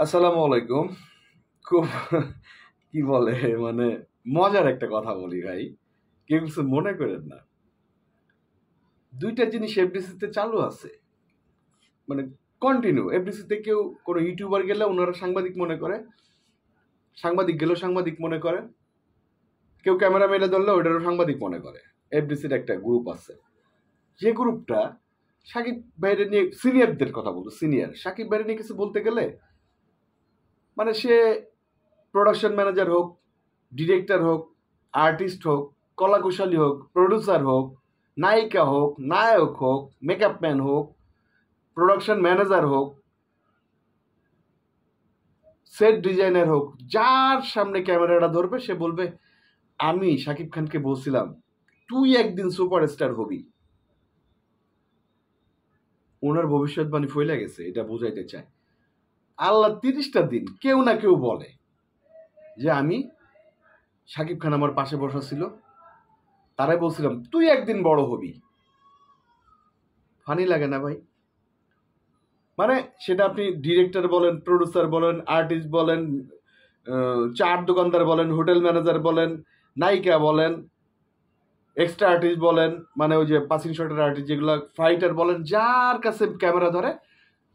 আসসালামু আলাইকুম। খুব কি বলে মানে মজার একটা কথা বলি ভাই। কেউ কিছু মনে করেন না। ২ টা জিনিস এফডিসিতে চালু আছে। মানে কন্টিনিউ এফডিসিতে কেউ কোনো ইউটিউবার গেলে উনারা সাংবাদিক মনে করে, সাংবাদিক গেলেও সাংবাদিক মনে করে, কেউ ক্যামেরা মেলে ধরলে ওইটারও সাংবাদিক মনে করে। এফডিসির একটা গ্রুপ আছে। যে গ্রুপটা সাকিব ভাইরে নিয়ে সিনিয়রদের কথা বলতো, সিনিয়র সাকিব ভাইরে নিয়ে কিছু বলতে গেলে মানে সে প্রোডাকশন ম্যানেজার হোক, ডিরেক্টর হোক, আর্টিস্ট হোক, কলাকুশলী হোক, প্রডিউসার হোক, নায়িকা হোক, নায়ক হোক, মেকআপ ম্যান হোক, প্রোডাকশন ম্যানেজার হোক, সেট ডিজাইনার হোক, যার সামনে ক্যামেরাটা ধরবে সে বলবে আমি শাকিব খানকে বলছিলাম তুই একদিন সুপারস্টার হবি। ওনার ভবিষ্যৎবাণী ফইলা গেছে, এটা বোঝাইতে চায়। আল্লাহ 30টা দিন কেউ না কেউ বলে যে আমি শাকিব খান আমার পাশে বসা ছিল, তারাই বলছিলাম তুই একদিন বড় হবি। ফানি লাগে না ভাই? মানে সেটা আপনি ডিরেক্টর বলেন, প্রডিউসার বলেন, আর্টিস্ট বলেন, চার দোকানদার বলেন, হোটেল ম্যানেজার বলেন, নায়িকা বলেন, এক্সট্রা আর্টিস্ট বলেন, মানে ওই যে পাসিং শটের আর্টিস্ট যেগুলো, ফাইটার বলেন, যার কাছে ক্যামেরা ধরে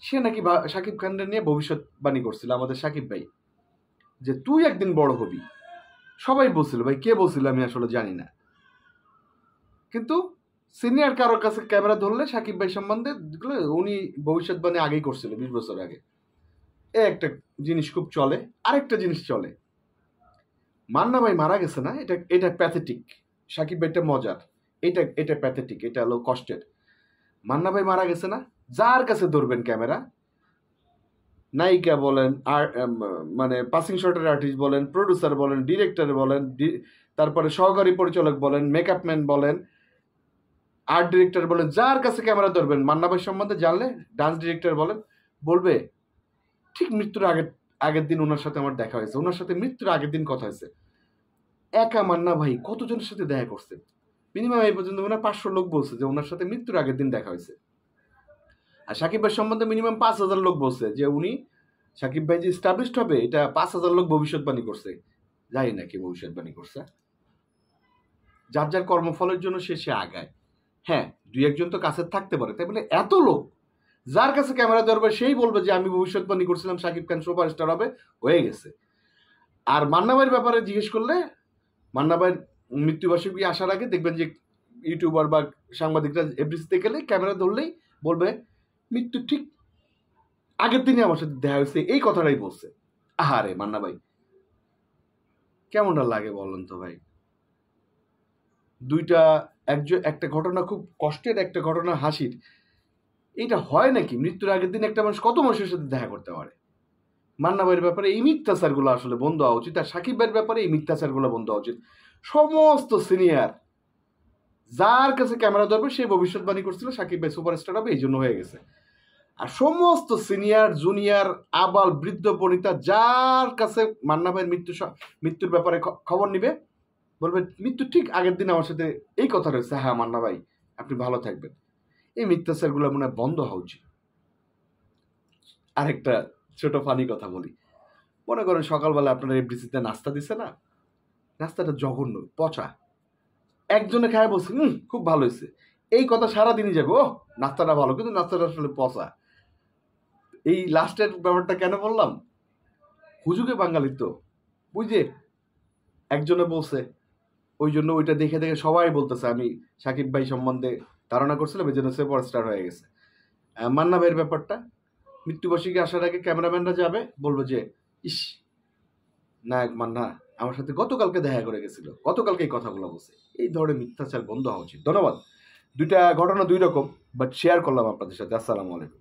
সে নাকি শাকিব খানকে নিয়ে ভবিষ্যৎবাণী করছিল আমাদের শাকিব ভাই, যে তুই একদিন বড় হবি। সবাই বলছিল, ভাই কে বলছিল আমি আসলে জানি না, কিন্তু সিনিয়র কারোর কাছে ক্যামেরা ধরলে সাকিব ভাই সম্বন্ধে উনি ভবিষ্যৎবাণী আগেই করছিল 20 বছর আগে। এ একটা জিনিস খুব চলে। আরেকটা জিনিস চলে, মান্না ভাই মারা গেছে না, এটা এটা প্যাথেটিক। সাকিব ভাইটা মজার, এটা এটা প্যাথেটিক, এটা হলো কষ্টের। মান্না ভাই মারা গেছে না, যার কাছে ধরবেন ক্যামেরা, নায়িকা বলেন, আর মানে পাসিং শটের আর্টিস্ট বলেন, প্রডিউসার বলেন, ডিরেক্টর বলেন, তারপরে সহকারী পরিচালক বলেন, মেকআপ ম্যান বলেন, আর্ট ডিরেক্টর বলেন, যার কাছে ক্যামেরা ধরবেন মান্না ভাই সম্বন্ধে জানলে, ডান্স ডিরেক্টর বলেন, বলবে ঠিক মৃত্যুর আগের দিন ওনার সাথে আমার দেখা হয়েছে, ওনার সাথে মৃত্যুর আগের দিন কথা হয়েছে। একা মান্না ভাই কতজনের সাথে দেখা করছে? মিনিমাম এই পর্যন্ত ওনার 500 লোক বলছে যে ওনার সাথে মৃত্যুর আগের দিন দেখা হয়েছে। আর সাকিব ভাই সম্বন্ধে মিনিমাম 5000 লোক বলছে যে উনি সাকিব ভাই যে স্টাবলিশড হবে এটা 5000 লোক ভবিষ্যৎবাণী করছে। জানি না কি ভবিষ্যৎবাণী করছে। যার যার কর্মফলের জন্য সে আগায়। হ্যাঁ, 2-1 তো কাছে থাকতে পারে, তাই বলে এত লোক যার কাছে ক্যামেরা ধরবে সেই বলবে যে আমি ভবিষ্যৎবাণী করছিলাম শাকিব খান সুপারস্টার হবে, হয়ে গেছে। আর মান্না ভাইয়ের ব্যাপারে জিজ্ঞেস করলে, মান্না ভাইয়ের মৃত্যুবার্ষিকী আসার আগে দেখবেন যে ইউটিউবার বা সাংবাদিকরা এফডিসিতে গেলে ক্যামেরা ধরলেই বলবে মৃত্যু ঠিক আগের দিনে আমার সাথে দেখা হয়েছে, এই কথাটাই বলছে। আহারে মান্না ভাই, কেমনটা লাগে বলেন তো ভাই? দুইটা একটা ঘটনা খুব কষ্টের, একটা ঘটনা হাসির। এটা হয় নাকি? মৃত্যুর আগের দিন একটা মানুষ কত মানুষের সাথে দেখা করতে পারে? মান্না ভাইয়ের ব্যাপারে এই মিথ্যাচারগুলো আসলে বন্ধ হওয়া উচিত, আর সাকিব ভাইয়ের ব্যাপারে এই মিথ্যাচারগুলো বন্ধ হওয়া উচিত। সমস্ত সিনিয়র যার কাছে ক্যামেরা ধরবে সে ভবিষ্যৎবাণী করছিল সাকিব ভাই সুপারস্টার হবে, এই জন্য হয়ে গেছে। আর সমস্ত সিনিয়র জুনিয়র আবাল বৃদ্ধ বনিতা যার কাছে মান্না ভাইয়ের মৃত্যুর ব্যাপারে খবর নিবে, বলবে মৃত্যু ঠিক আগের দিন আমার সাথে এই কথা রয়েছে, হ্যাঁ মান্না ভাই আপনি ভালো থাকবেন। এই মিথ্যাচারগুলো মনে হয় বন্ধ হওয়া উচিত। আরেকটা ছোট ফানি কথা বলি। মনে করেন সকালবেলা আপনার এফডিসিতে নাস্তা দিছে না, নাস্তাটা জঘন্য, পচা। একজনে খায় বলছে খুব ভালো হয়েছে, এই কথা সারাদিনই যাবে, ও নাস্তাটা ভালো, কিন্তু নাস্তাটা আসলে পচা। এই লাস্টের ব্যাপারটা কেন বললাম? হুজুগে বাঙালি তো, বুঝে একজনে বলছে, ওই জন্য ওইটা দেখে দেখে সবাই বলতেছে আমি সাকিব ভাই সম্বন্ধে ধারণা করছিলাম, এই জন্য সুপারস্টার হয়ে গেছে। মান্না ভাইয়ের ব্যাপারটা, মৃত্যুবার্ষিকী আসার আগে ক্যামেরাম্যানরা যাবে, বলবো যে ইস নায়ক মান্না আমার সাথে গতকালকে দেখা করে গেছিল, গতকালকে এই কথাগুলো বলছে। এই ধরনের মিথ্যাচার বন্ধ হওয়া উচিত। ধন্যবাদ। দুইটা ঘটনা দুই রকম, বাট শেয়ার করলাম আপনাদের সাথে। আসসালামু আলাইকুম।